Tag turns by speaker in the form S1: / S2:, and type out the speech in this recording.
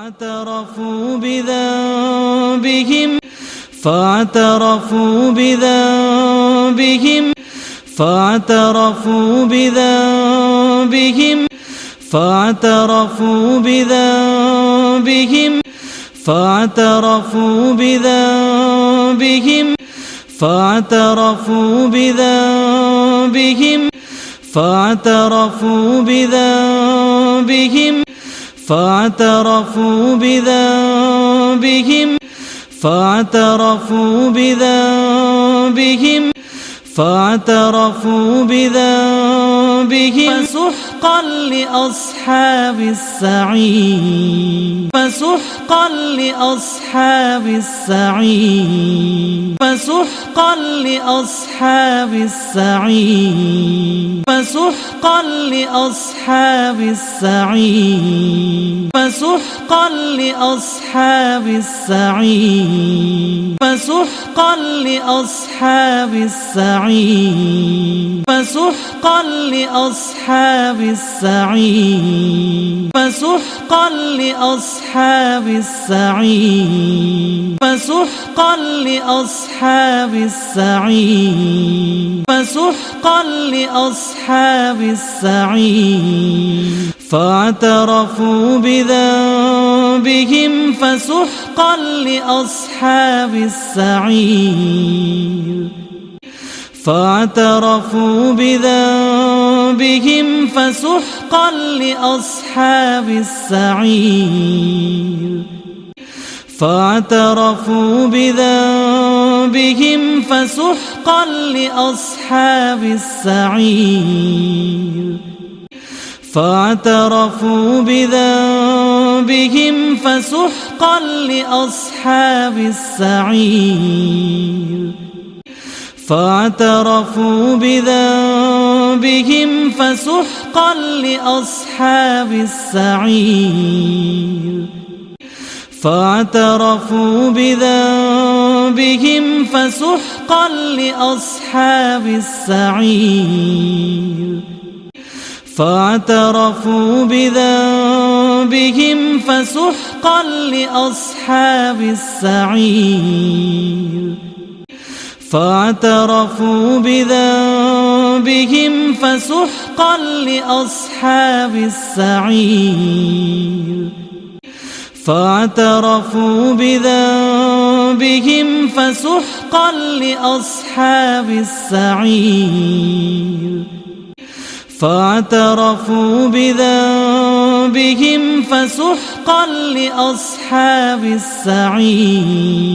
S1: فاعترفوا بذنبهم فاعترفوا بذنبهم فاعترفوا بذنبهم فاعترفوا بذنبهم فاعترفوا بذنبهم فاعترفوا بذنبهم فاعترفوا بذنبهم فاعترفوا بذنبهم فاعترفوا بذنبهم فاعترفوا بذنبهم فسحقا لأصحاب السعير فسحقا لأصحاب السعير فسحقا لأصحاب السعير فسحقا لأصحاب السعير فسحقا لأصحاب السعير فسحقا لأصحاب السعير فسحقا لأصحاب السعير فسحقا لأصحاب السعير فسحقا لأصحاب السعير فسحقا لأصحاب السعير فاعترفوا بذنبهم فسحقا لأصحاب السعير فاعترفوا بذنبهم فسحقا لأصحاب السعير فاعترفوا بذنبهم فسحقا لأصحاب السعير فاعترفوا بذنبهم فسحقا لأصحاب السعير فاعترفوا بذنبهم فسحقا لأصحاب السعير فاعترفوا بذنبهم فسحقا لأصحاب السعير فاعترفوا بذنبهم فسحقا لأصحاب السعير فاعترفوا بذنبهم فسحقا لأصحاب السعير فاعترفوا بذنبهم فسحقا لأصحاب السعير فاعترفوا بذنبهم فسحقا لأصحاب السعير